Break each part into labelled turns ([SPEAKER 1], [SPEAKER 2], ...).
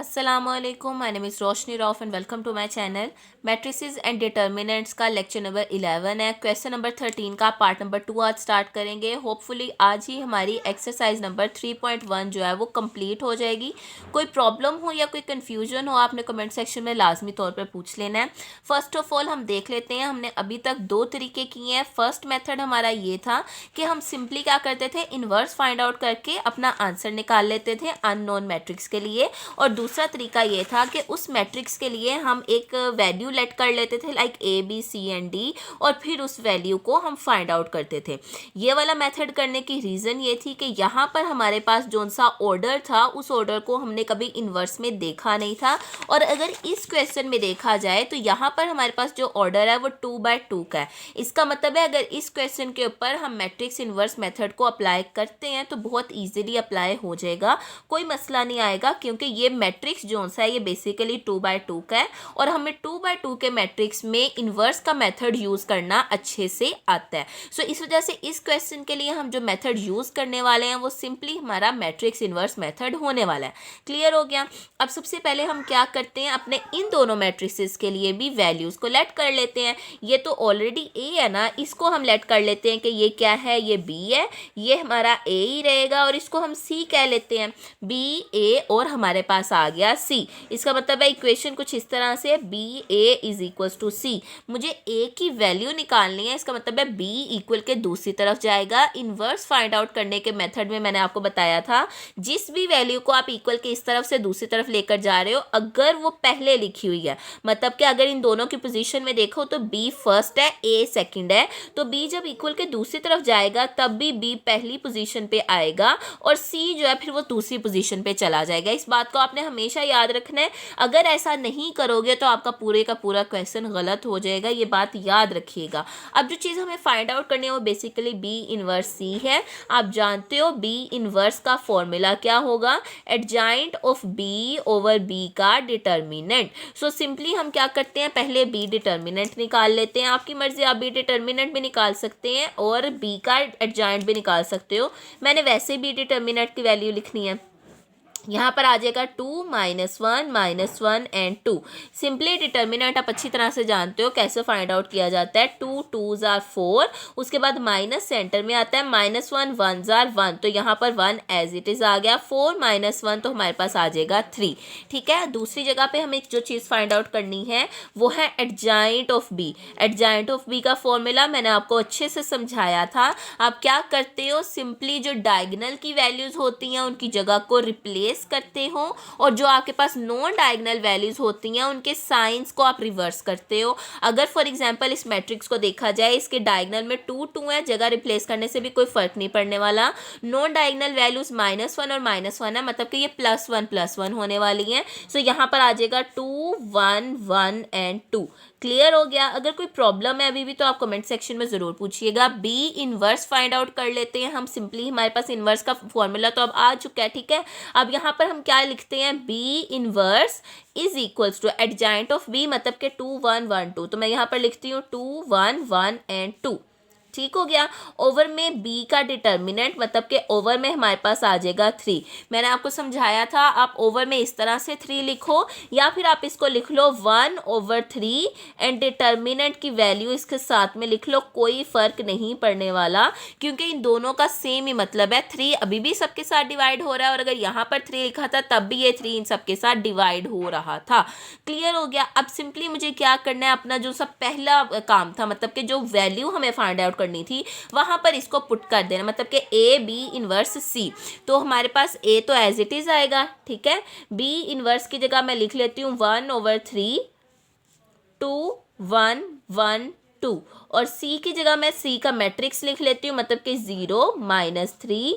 [SPEAKER 1] अस्सलामुअलैकुम, my name is Roshni Rauf and welcome to my channel. Matrices and determinants का lecture number 11 है। Question number 13 का part number 2 आज start करेंगे। होपफुली आज ही हमारी एक्सरसाइज नंबर 3.1 जो है वो कंप्लीट हो जाएगी। कोई प्रॉब्लम हो या कोई कन्फ्यूजन हो आपने कमेंट सेक्शन में लाजमी तौर पर पूछ लेना है। फर्स्ट ऑफ ऑल हम देख लेते हैं, हमने अभी तक दो तरीके किए हैं। फर्स्ट मेथड हमारा ये था कि हम सिंपली क्या करते थे, इन्वर्स फाइंड आउट करके अपना आंसर निकाल लेते थे अननोन मैट्रिक्स के लिए। और दूसरा तरीका ये था कि उस मैट्रिक्स के लिए हम एक वैल्यू लेट कर लेते थे like A B C and D, और फिर उस वैल्यू को हम फाइंड आउट करते थे। ये वाला मेथड करने की रीज़न ये थी कि यहाँ पर हमारे पास जो सा ऑर्डर था उस ऑर्डर को हमने कभी इन्वर्स में देखा नहीं था। और अगर इस क्वेश्चन में देखा जाए तो यहाँ पर हमारे पास जो ऑर्डर है वो 2/2 का है। इसका मतलब है अगर इस क्वेश्चन के ऊपर हम मैट्रिक्स इन्वर्स मेथड को अप्लाई करते हैं तो बहुत ईजिली अप्लाई हो जाएगा, कोई मसला नहीं आएगा, क्योंकि ये मैट्रिक्स जो है ये बेसिकली 2/2 का है और हमें 2/2 के मैट्रिक्स में इन्वर्स का मेथड यूज़ करना अच्छे से आता है। सो इस वजह से इस क्वेश्चन के लिए हम जो मेथड यूज़ करने वाले हैं वो सिंपली हमारा मैट्रिक्स इन्वर्स मेथड होने वाला है। क्लियर हो गया। अब सबसे पहले हम क्या करते हैं, अपने इन दोनों मैट्रिक्सेस के लिए भी वैल्यूज़ को लेट कर लेते हैं। ये तो ऑलरेडी ए है ना, इसको हम लेट कर लेते हैं कि ये क्या है, ये बी है, ये हमारा ए ही रहेगा और इसको हम सी कह लेते हैं। बी ए और हमारे पास आ गया सी। इसका मतलब है इक्वेशन कुछ इस तरह से, B A is equals to C. मुझे ए की वैल्यू निकालनी है, इसका मतलब है बी इक्वल के दूसरी तरफ जाएगा। इन्वर्स फाइंड आउट करने के मेथड में मैंने आपको बताया था जिस भी वैल्यू को आप इक्वल के इस तरफ से दूसरी तरफ लेकर जा रहे हो, अगर वो पहले लिखी हुई है, मतलब कि अगर इन दोनों की पोजीशन में देखो तो बी फर्स्ट है ए सेकंड है, तो बी जब इक्वल के दूसरी तरफ जाएगा तब भी बी पहली पोजीशन पे आएगा और सी जो है फिर वो दूसरी पोजीशन पे चला जाएगा। इस बात को आपने हमेशा याद रखना है। अगर ऐसा नहीं करोगे तो आपका पूरे का पूरा क्वेश्चन गलत हो जाएगा, ये बात याद रखिएगा। अब जो चीज़ हमें फाइंड आउट करनी है वो बेसिकली बी इनवर्स सी है। आप जानते हो बी इनवर्स का फॉर्मूला क्या होगा, adjoint of B over B का डिटर्मिनेंट। सो सिंपली हम क्या करते हैं, पहले बी डिटर्मिनेंट निकाल लेते हैं। आपकी मर्जी, आप बी डिटर्मिनेंट भी निकाल सकते हैं और बी का एडजॉइंट भी निकाल सकते हो। मैंने वैसे बी डिटर्मिनेंट की वैल्यू लिखनी है। यहाँ पर आ जाएगा 2 -1 -1 एंड 2। सिंपली डिटर्मिनेंट आप अच्छी तरह से जानते हो कैसे फाइंड आउट किया जाता है। 2 2s are 4, उसके बाद माइनस सेंटर में आता है, -1 1s are 1, तो यहाँ पर 1 एज इट इज़ आ गया। 4 -1 तो हमारे पास आ जाएगा 3। ठीक है, दूसरी जगह पे हमें जो चीज़ फाइंड आउट करनी है वो है adjoint of B. Adjoint of B का फॉर्मूला मैंने आपको अच्छे से समझाया था। आप क्या करते हो, सिंपली जो डायगोनल की वैल्यूज़ होती हैं उनकी जगह को रिप्लेस करते हो और जो आपके पास नॉन डायगोनल वैल्यूज होती हैं उनके साइंस को आप रिवर्स करते हो। अगर फॉर एग्जांपल इस मैट्रिक्स को देखा जाए, इसके डायगोनल में 2 2 है, जगह रिप्लेस करने से भी कोई फर्क नहीं पड़ने वाला। नॉन डायगोनल वैल्यूज -1 और -1 है, मतलब कि ये +1 होने वाली हैं। सो यहाँ पर आ जाएगा 2 1 1 एंड 2। क्लियर हो गया। अगर कोई प्रॉब्लम है अभी भी तो आप कमेंट सेक्शन में ज़रूर पूछिएगा। बी इनवर्स फाइंड आउट कर लेते हैं हम सिंपली, हमारे पास इनवर्स का फॉर्मूला तो अब आ चुका है। ठीक है, अब यहाँ पर हम क्या लिखते हैं, B inverse is equals to adjoint of B, मतलब के 2 1 1 2, तो मैं यहाँ पर लिखती हूँ 2 1 1 एंड 2। ठीक हो गया। ओवर में बी का डिटर्मिनेंट, मतलब कि ओवर में हमारे पास आ जाएगा 3। मैंने आपको समझाया था आप ओवर में इस तरह से 3 लिखो या फिर आप इसको लिख लो 1/3 एंड डिटर्मिनेंट की वैल्यू इसके साथ में लिख लो, कोई फ़र्क नहीं पड़ने वाला क्योंकि इन दोनों का सेम ही मतलब है। 3 अभी भी सबके साथ डिवाइड हो रहा है और अगर यहाँ पर 3 लिखा था तब भी ये 3 इन सबके साथ डिवाइड हो रहा था। क्लियर हो गया। अब सिंपली मुझे क्या करना है, अपना जो सब पहला काम था, मतलब कि जो वैल्यू हमें फाइंड आउट करनी थी वहां पर इसको पुट कर देना, मतलब कि ए बी इनवर्स सी। तो हमारे पास ए तो एज इट इज आएगा। ठीक है, बी इनवर्स की जगह मैं लिख लेती हूँ 1/3 2 1 1 2 और सी की जगह मैं सी का मैट्रिक्स लिख लेती हूँ, मतलब कि 0 -3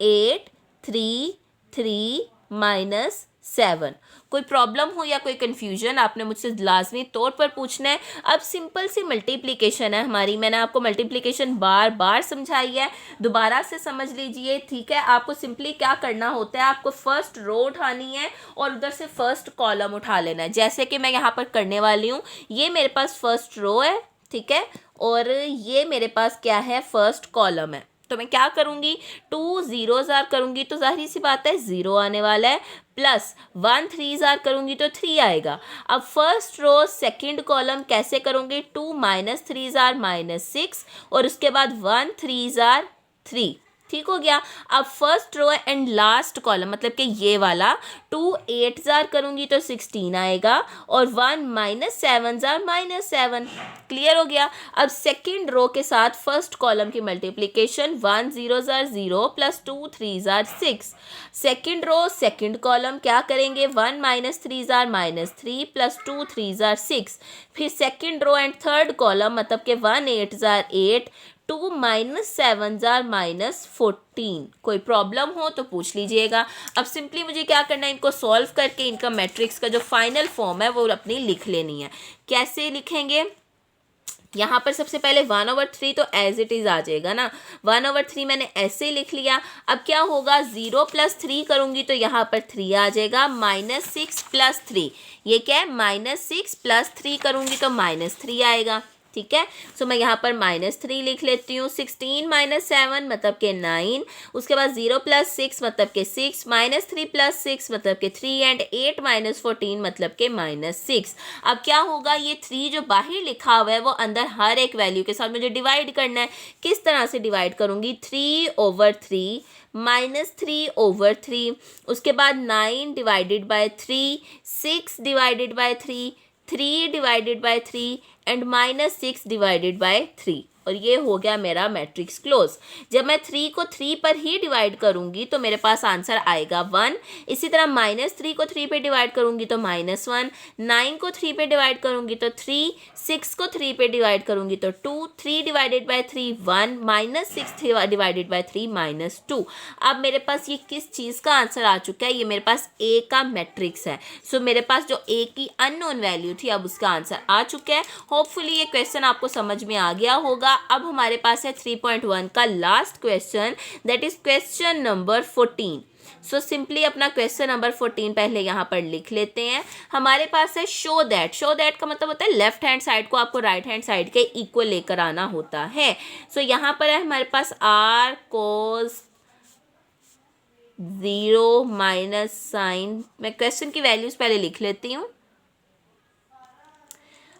[SPEAKER 1] 8 3 3 -7। कोई प्रॉब्लम हो या कोई कन्फ्यूजन आपने मुझसे लाजमी तौर पर पूछना है। अब सिंपल सी मल्टीप्लिकेशन है हमारी, मैंने आपको मल्टीप्लिकेशन बार बार समझाई है, दोबारा से समझ लीजिए। ठीक है, आपको सिंपली क्या करना होता है, आपको फर्स्ट रो उठानी है और उधर से फर्स्ट कॉलम उठा लेना है, जैसे कि मैं यहाँ पर करने वाली हूँ। ये मेरे पास फर्स्ट रो है, ठीक है, और ये मेरे पास क्या है, फर्स्ट कॉलम है। तो मैं क्या करूँगी, 2 ज़ीरोज़ आर करूँगी तो जाहिर सी बात है 0 आने वाला है, प्लस 1 3 आर करूँगी तो 3 आएगा। अब फर्स्ट रो सेकंड कॉलम कैसे करूँगी, 2 माइनस 3 आर -6 और उसके बाद 1 3 आर 3, ठीक हो गया। अब first row and last column मतलब कि ये वाला 2 8 जार करूँगी तो 16 आएगा और 1 माइनस 7 जार -7, क्लियर हो गया। अब सेकंड रो के साथ फर्स्ट कॉलम की मल्टीप्लिकेशन 1 0 जार 0 प्लस 2 3 जार 6। सेकंड रो सेकंड कॉलम क्या करेंगे, 1 माइनस 3 जार -3 प्लस 2 3 जार 6। फिर second row and third column मतलब कि 1 8 जार 8, 2 माइनस 7 जार -14। कोई प्रॉब्लम हो तो पूछ लीजिएगा। अब सिंपली मुझे क्या करना है, इनको सॉल्व करके इनका मैट्रिक्स का जो फाइनल फॉर्म है वो अपनी लिख लेनी है। कैसे लिखेंगे, यहाँ पर सबसे पहले 1/3 तो एज इट इज़ आ जाएगा ना, 1/3 मैंने ऐसे ही लिख लिया। अब क्या होगा, 0 + 3 करूँगी तो यहाँ पर 3 आ जाएगा, -6 + 3, ये क्या है -6 + 3 करूँगी तो -3 आएगा, ठीक है। सो मैं यहाँ पर -3 लिख लेती हूँ। 16 - 7 मतलब के 9, उसके बाद 0 + 6 मतलब के 6, -3 + 6 मतलब के 3 एंड 8 - 14 मतलब के -6। अब क्या होगा, ये 3 जो बाहर लिखा हुआ है वो अंदर हर एक वैल्यू के साथ मुझे डिवाइड करना है। किस तरह से डिवाइड करूँगी, 3/3 -3/3, उसके बाद 9 / 3, 6 / 3, 3 / 3 एंड -6 / 3, और ये हो गया मेरा मैट्रिक्स क्लोज। जब मैं 3 को 3 पर ही डिवाइड करूंगी तो मेरे पास आंसर आएगा 1। इसी तरह -3 को 3 पे डिवाइड करूंगी तो -1, 9 को 3 पे डिवाइड करूंगी तो 3, 6 को 3 पे डिवाइड करूंगी तो 2, 3 / 3 1, -6 / 3 -2। अब मेरे पास ये किस चीज़ का आंसर आ चुका है, ये मेरे पास ए का मैट्रिक्स है। सो मेरे पास जो ए की अननोन वैल्यू थी अब उसका आंसर आ चुका है। होपफुली ये क्वेश्चन आपको समझ में आ गया होगा। अब हमारे पास है 3.1 का last question, that is question number 14। So simply अपना क्वेश्चन नंबर 14 पहले यहाँ पर लिख लेते हैं। हमारे पास है शो दैट का मतलब होता है लेफ्ट हैंड साइड को आपको राइट हैंड साइड के इक्वल लेकर आना होता है। सो यहाँ पर है हमारे पास r cos 0 माइनस साइन, मैं क्वेश्चन की वैल्यूज पहले लिख लेती हूँ।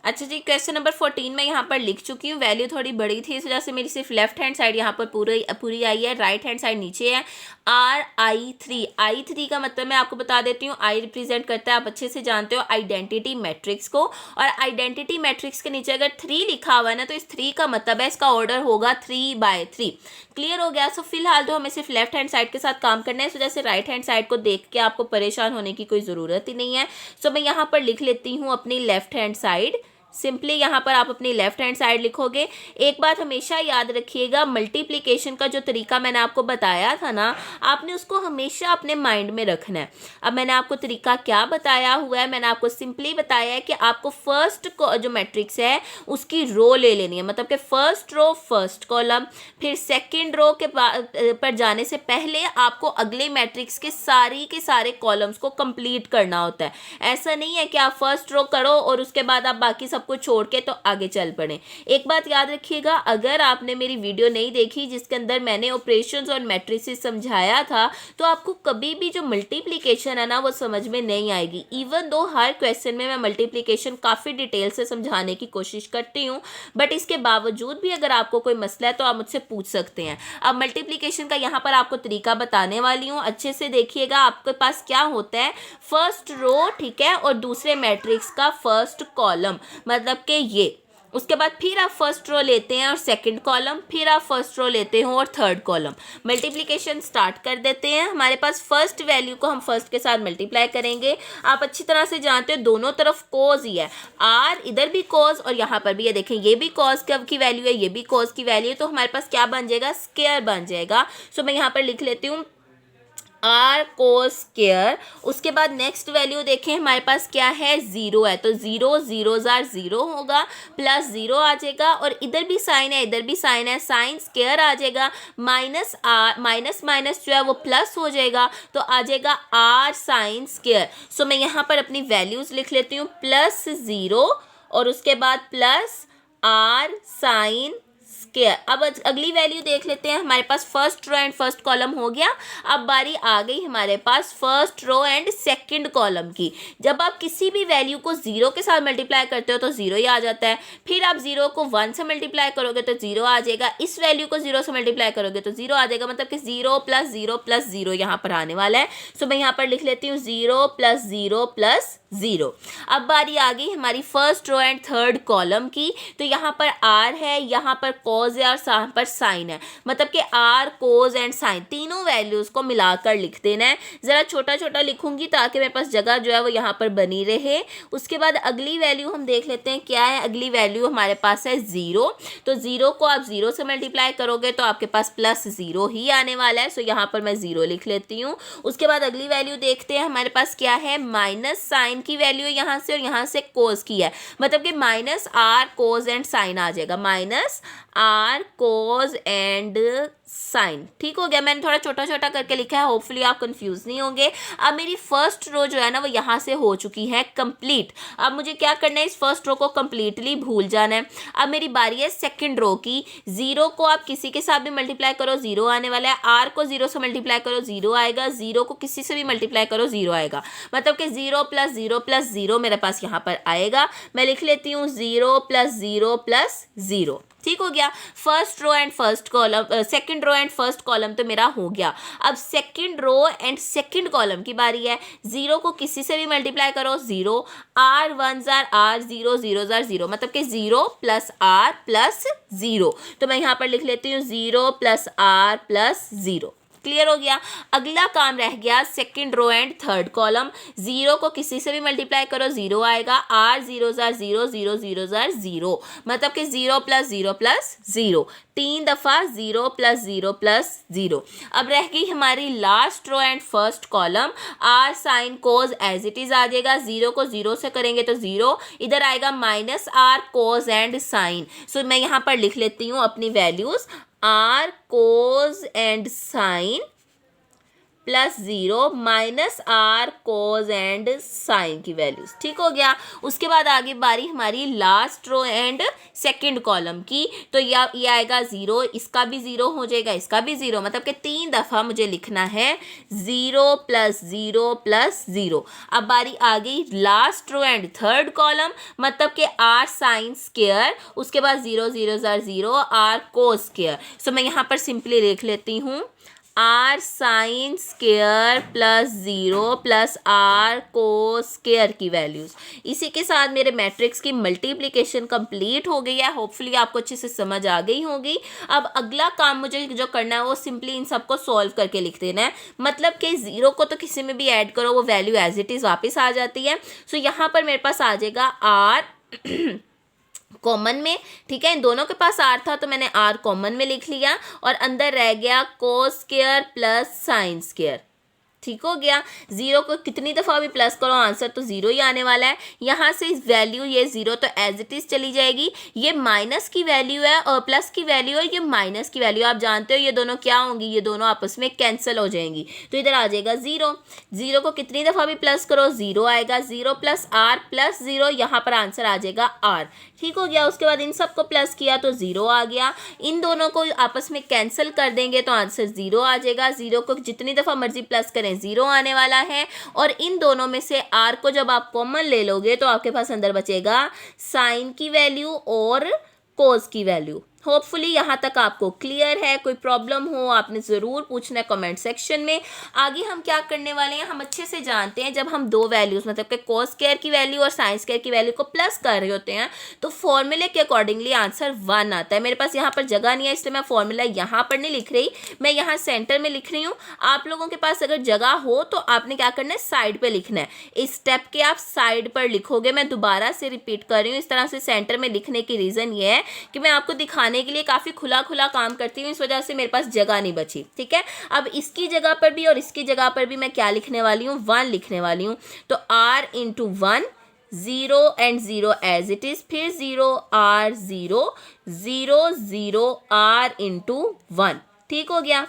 [SPEAKER 1] अच्छा जी, क्वेश्चन नंबर 14 मैं यहाँ पर लिख चुकी हूँ। वैल्यू थोड़ी बड़ी थी इस वजह से मेरी सिर्फ लेफ्ट हैंड साइड यहाँ पर पूरी आई है, राइट हैंड साइड नीचे है। I3 का मतलब मैं आपको बता देती हूँ, I रिप्रेजेंट करता है, आप अच्छे से जानते हो, आइडेंटिटी मैट्रिक्स को। और आइडेंटिटी मैट्रिक्स के नीचे अगर 3 लिखा हुआ है ना तो इस 3 का मतलब है इसका ऑर्डर होगा 3/3। क्लियर हो गया। सो फिलहाल तो हमें सिर्फ लेफ्ट हैंड साइड के साथ काम करना है, इस वजह से राइट हैंड साइड को देख के आपको परेशान होने की कोई ज़रूरत ही नहीं है। सो मैं यहाँ पर लिख लेती हूँ अपनी लेफ्ट हैंड साइड। सिंपली यहाँ पर आप अपनी लेफ्ट हैंड साइड लिखोगे। एक बात हमेशा याद रखिएगा, मल्टीप्लिकेशन का जो तरीका मैंने आपको बताया था ना, आपने उसको हमेशा अपने माइंड में रखना है। अब मैंने आपको तरीका क्या बताया हुआ है, मैंने आपको सिंपली बताया है कि आपको फर्स्ट जो मैट्रिक्स है उसकी रो ले लेनी है, मतलब कि फर्स्ट रो फर्स्ट कॉलम, फिर सेकेंड रो के पर जाने से पहले आपको अगले मैट्रिक्स के सारे कॉलम्स को कंप्लीट करना होता है। ऐसा नहीं है कि आप फर्स्ट रो करो और उसके बाद आप बाकी सबको छोड़ के तो आगे चल पड़े। एक बात याद रखिएगा, अगर आपने मेरी वीडियो नहीं देखी जिसके अंदर मैंने ऑपरेशंस और मैट्रिसेस समझाया था, तो आपको कभी भी जो मल्टीप्लिकेशन है ना वो समझ में नहीं आएगी। इवन दो हर क्वेश्चन में मैं मल्टीप्लिकेशन काफ़ी डिटेल से समझाने की कोशिश करती हूँ, बट इसके बावजूद भी अगर आपको कोई मसला है तो आप मुझसे पूछ सकते हैं। अब मल्टीप्लिकेशन का यहाँ पर आपको तरीका बताने वाली हूँ, अच्छे से देखिएगा। आपके पास क्या होता है, फर्स्ट रो, ठीक है, और दूसरे मैट्रिक्स का फर्स्ट कॉलम, मतलब कि ये। उसके बाद फिर आप फर्स्ट रो लेते हैं और सेकंड कॉलम, फिर आप फर्स्ट रो लेते हो और थर्ड कॉलम। मल्टीप्लिकेशन स्टार्ट कर देते हैं। हमारे पास फर्स्ट वैल्यू को हम फर्स्ट के साथ मल्टीप्लाई करेंगे। आप अच्छी तरह से जानते हो दोनों तरफ कॉज ही है, आर इधर भी कॉज और यहाँ पर भी, ये देखें ये भी कॉज की वैल्यू है, ये भी कॉज की वैल्यू है, तो हमारे पास क्या बन जाएगा, स्क्वायर बन जाएगा। सो मैं यहाँ पर लिख लेती हूँ r cos स्क्वायर। उसके बाद नेक्स्ट वैल्यू देखें हमारे पास क्या है, 0 है, तो 0 0 0 होगा, प्लस 0 आ जाएगा, और इधर भी साइन है इधर भी साइन है, साइन स्क्वायर आ जाएगा, माइनस आर माइनस माइनस जो है वो प्लस हो जाएगा, तो आ जाएगा r साइन स्क्वायर। सो मैं यहाँ पर अपनी वैल्यूज़ लिख लेती हूँ, +0 और उसके बाद प्लस r साइन स्क्वायर। अब अगली वैल्यू देख लेते हैं। हमारे पास first row and first column हो गया। अब बारी आ गई हमारे पास first row and second column की। जब आप किसी भी वैल्यू को जीरो के साथ मल्टीप्लाई करते हो तो जीरो ही आ जाता है। फिर आप जीरो को वन से मल्टीप्लाई करोगे तो जीरो आ जाएगा। इस वैल्यू को जीरो से मल्टीप्लाई करोगे तो जीरो आ जाएगा, मतलब कि zero plus zero plus zero यहाँ पर आने वाला है। सो मैं यहाँ पर लिख लेती हूँ zero plus zero plus zero. अब बारी आ गई हमारी first row and third column की। तो यहाँ पर आर है, यहाँ पर कॉज है और यहाँ पर साइन है, मतलब कि आर कोज एंड साइन तीनों वैल्यूज को मिलाकर लिख देना है। ज़रा छोटा छोटा लिखूंगी ताकि मेरे पास जगह जो है वो यहाँ पर बनी रहे। उसके बाद अगली वैल्यू हम देख लेते हैं क्या है। अगली वैल्यू हमारे पास है ज़ीरो। तो ज़ीरो को आप ज़ीरो से मल्टीप्लाई करोगे तो आपके पास प्लस ज़ीरो ही आने वाला है। सो यहाँ पर मैं ज़ीरो लिख लेती हूँ। उसके बाद अगली वैल्यू देखते हैं हमारे पास क्या है। माइनस साइन की वैल्यू यहाँ से और यहाँ से कोस की है, मतलब कि minus r cos and sine आ जाएगा। Minus r cos and sine. ठीक हो गया, मैंने थोड़ा छोटा छोटा करके लिखा है, होपफुली आप कंफ्यूज नहीं होंगे। अब मेरी फर्स्ट रो जो है ना वो यहाँ से हो चुकी है कंप्लीट। अब मुझे क्या करना है, इस फर्स्ट रो को कंप्लीटली भूल जाना है। अब मेरी बारी है सेकंड रो की। जीरो को आप किसी के साथ भी मल्टीप्लाई करो जीरो आने वाला है। आर को जीरो से मल्टीप्लाई करो जीरो आएगा। जीरो को किसी से भी मल्टीप्लाई करो जीरो आएगा, मतलब कि जीरो प्लस जीरो मेरे पास यहाँ पर आएगा। मैं लिख लेती हूँ जीरो प्लस जीरो। ठीक हो गया। First row and first column, second row and first column तो मेरा हो गया। अब second row and second column की बारी है। जीरो को किसी से भी मल्टीप्लाई करो जीरो। आर वन जार आर, जीरो जीरो जार जीरो, मतलब कि zero plus r plus zero. तो मैं यहाँ पर लिख लेती हूँ zero plus r plus zero. Clear हो गया। अगला काम रह गया second row and third column. Zero को किसी से भी मल्टीप्लाई करो जीरो आएगा। आर जीरो जार जीरो, जीरो जीरो जार जीरो, मतलब कि जीरो प्लस जीरो। तीन दफ़ा जीरो प्लस जीरो। अब रह गई हमारी last row and first column. R sine cos as it is आ जाएगा। जीरो को जीरो से करेंगे तो जीरो, इधर आएगा minus r cos and sine. So मैं यहाँ पर लिख लेती हूँ अपनी values. R cos and sine plus zero minus r cos and sine की वैल्यूज। ठीक हो गया। उसके बाद आगे बारी हमारी last row and second column की। तो ये आएगा जीरो, इसका भी जीरो हो जाएगा, इसका भी जीरो, मतलब कि तीन दफ़ा मुझे लिखना है जीरो प्लस जीरो। अब बारी आ गई last row and third column, मतलब कि आर साइन स्क्वायर, उसके बाद जीरो जीरो जार zero, r cos square. So मैं यहाँ पर सिंपली लिख लेती हूँ r sine square plus zero plus r cos square की वैल्यूज़। इसी के साथ मेरे मैट्रिक्स की मल्टीप्लिकेशन कंप्लीट हो गई है। होपफुली आपको अच्छे से समझ आ गई होगी। अब अगला काम मुझे जो करना है वो सिंपली इन सबको सॉल्व करके लिख देना है, मतलब कि ज़ीरो को तो किसी में भी ऐड करो वो वैल्यू एज इट इज़ वापस आ जाती है। सो यहाँ पर मेरे पास आ जाएगा आर कॉमन में। ठीक है, इन दोनों के पास आर था तो मैंने आर कॉमन में लिख लिया और अंदर रह गया cos square plus sine square. ठीक हो गया। जीरो को कितनी दफ़ा भी प्लस करो आंसर तो जीरो ही आने वाला है। यहाँ से इस वैल्यू ये जीरो तो एज इट इज़ चली जाएगी। ये माइनस की वैल्यू है और प्लस की वैल्यू है, ये माइनस की वैल्यू। आप जानते हो ये दोनों क्या होंगी, ये दोनों आपस में कैंसिल हो जाएंगी। तो इधर आ जाएगा जीरो। जीरो को कितनी दफ़ा भी प्लस करो जीरो आएगा। Zero plus r plus zero, यहाँ पर आंसर आ जाएगा आर। ठीक हो गया। उसके बाद इन सबको प्लस किया तो ज़ीरो आ गया। इन दोनों को आपस में कैंसिल कर देंगे तो आंसर ज़ीरो आ जाएगा। ज़ीरो को जितनी दफ़ा मर्जी प्लस करें ज़ीरो आने वाला है। और इन दोनों में से आर को जब आप कॉमन ले लोगे तो आपके पास अंदर बचेगा साइन की वैल्यू और कोस की वैल्यू। होपफुली यहाँ तक आपको क्लियर है। कोई प्रॉब्लम हो आपने ज़रूर पूछना है कमेंट सेक्शन में। आगे हम क्या करने वाले हैं, हम अच्छे से जानते हैं जब हम दो वैल्यूज़ मतलब कि कोस स्क्वायर की वैल्यू और साइन स्क्वायर की वैल्यू को प्लस कर रहे होते हैं तो फॉर्मूले के अकॉर्डिंगली आंसर 1 आता है। मेरे पास यहाँ पर जगह नहीं है इसलिए मैं फॉर्मूला यहाँ पर नहीं लिख रही, मैं यहाँ सेंटर में लिख रही हूँ। आप लोगों के पास अगर जगह हो तो आपने क्या करना है, साइड पर लिखना है। इस स्टेप के आप साइड पर लिखोगे। मैं दोबारा से रिपीट कर रही हूँ, इस तरह से सेंटर में लिखने की रीज़न ये है कि मैं आपको दिखाने के लिए काफ़ी खुला काम करती हूँ, इस वजह से मेरे पास जगह नहीं बची। ठीक है, अब इसकी जगह पर भी और इसकी जगह पर भी मैं क्या लिखने वाली हूँ, 1 लिखने वाली हूँ। तो r into 1, 0 and 0 as it is, फिर 0 r 0, 0 0 r इंटू 1। ठीक हो गया।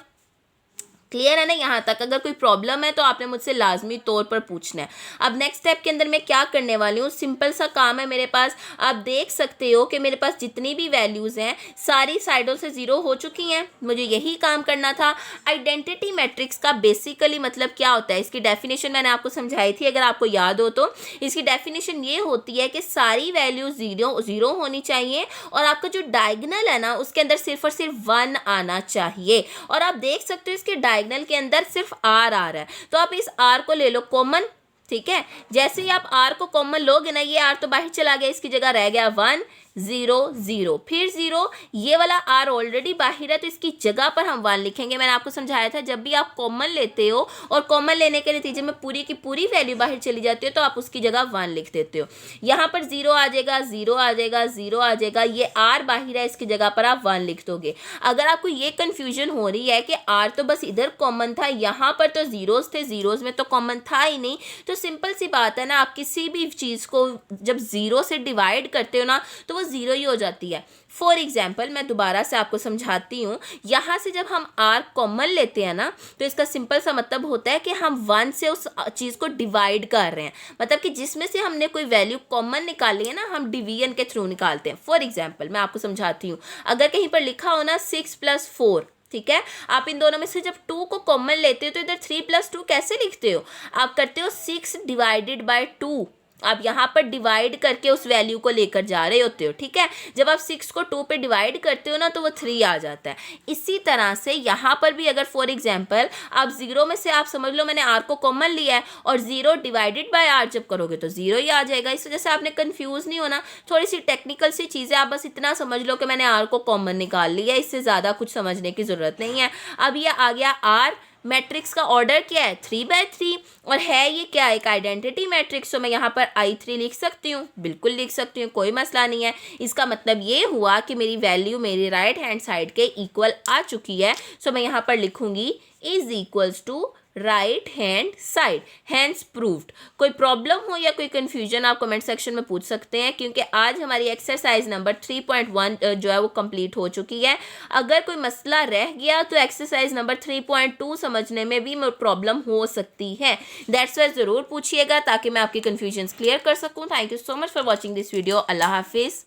[SPEAKER 1] क्लियर है ना यहाँ तक? अगर कोई प्रॉब्लम है तो आपने मुझसे लाजमी तौर पर पूछना है। अब नेक्स्ट स्टेप के अंदर मैं क्या करने वाली हूँ, सिंपल सा काम है मेरे पास। आप देख सकते हो कि मेरे पास जितनी भी वैल्यूज़ हैं सारी साइडों से ज़ीरो हो चुकी हैं। मुझे यही काम करना था। आइडेंटिटी मैट्रिक्स का बेसिकली मतलब क्या होता है, इसकी डेफिनेशन मैंने आपको समझाई थी, अगर आपको याद हो तो। इसकी डेफिनेशन ये होती है कि सारी वैल्यूज ज़ीरो होनी चाहिए और आपका जो डायगनल है ना उसके अंदर सिर्फ और सिर्फ 1 आना चाहिए। और आप देख सकते हो इसके डायगनल के अंदर सिर्फ आर आ रहा है, तो आप इस आर को ले लो कॉमन। ठीक है, जैसे ही आप आर को कॉमन लोगे ना, ये आर तो बाहर चला गया, इसकी जगह रह गया 1 0 0 फिर 0। ये वाला आर ऑलरेडी बाहर है तो इसकी जगह पर हम 1 लिखेंगे। मैंने आपको समझाया था जब भी आप कॉमन लेते हो और कॉमन लेने के नतीजे में पूरी की पूरी वैल्यू बाहर चली जाती है तो आप उसकी जगह 1 लिख देते हो। यहाँ पर 0 आ जाएगा, 0 आ जाएगा, 0 आ जाएगा, ये आर बाहर है, इसकी जगह पर आप 1 लिख दोगे। अगर आपको ये कन्फ्यूजन हो रही है कि आर तो बस इधर कॉमन था, यहाँ पर तो जीरोज थे, जीरोज में तो कॉमन था ही नहीं, तो सिंपल सी बात है ना, आप किसी भी चीज़ को जब ज़ीरो से डिवाइड करते हो ना तो वो ज़ीरो ही हो जाती है। फॉर एग्जाम्पल मैं दोबारा से आपको समझाती हूँ। यहाँ से जब हम आर कॉमन लेते हैं ना तो इसका सिंपल सा मतलब होता है कि हम 1 से उस चीज़ को डिवाइड कर रहे हैं, मतलब कि जिसमें से हमने कोई वैल्यू कॉमन निकाली है ना हम डिवीजन के थ्रू निकालते हैं। फॉर एग्जाम्पल मैं आपको समझाती हूँ, अगर कहीं पर लिखा हो ना 6 + 4, ठीक है, आप इन दोनों में से जब 2 को कॉमन लेते हो तो इधर 3 + 2 कैसे लिखते हो, आप करते हो 6 ÷ 2। आप यहाँ पर डिवाइड करके उस वैल्यू को लेकर जा रहे होते हो। ठीक है, जब आप 6 को 2 पे डिवाइड करते हो ना तो वो 3 आ जाता है। इसी तरह से यहाँ पर भी अगर फॉर एग्जांपल आप 0 में से आप समझ लो मैंने r को कॉमन लिया है और 0 / r जब करोगे तो 0 ही आ जाएगा। इस वजह से आपने कंफ्यूज नहीं होना। थोड़ी सी टेक्निकल सी चीज़ें, आप बस इतना समझ लो कि मैंने r को कॉमन निकाल लिया, इससे ज़्यादा कुछ समझने की ज़रूरत नहीं है। अब ये आ गया r, मैट्रिक्स का ऑर्डर क्या है 3/3 और है ये क्या, एक आइडेंटिटी मैट्रिक्स। तो मैं यहाँ पर I3 लिख सकती हूँ, बिल्कुल लिख सकती हूँ, कोई मसला नहीं है। इसका मतलब ये हुआ कि मेरी वैल्यू मेरी राइट हैंड साइड के इक्वल आ चुकी है। सो मैं यहाँ पर लिखूंगी is equals to right hand side, hence proved. कोई प्रॉब्लम हो या कोई कंफ्यूजन आप कमेंट सेक्शन में पूछ सकते हैं, क्योंकि आज हमारी एक्सरसाइज नंबर 3.1 जो है वो कंप्लीट हो चुकी है। अगर कोई मसला रह गया तो एक्सरसाइज नंबर 3.2 समझने में भी प्रॉब्लम हो सकती है। दैट्स वाई ज़रूर पूछिएगा ताकि मैं आपकी कन्फ्यूजन क्लियर कर सकूँ। Thank you so much for watching this video. अल्लाह हाफिज़।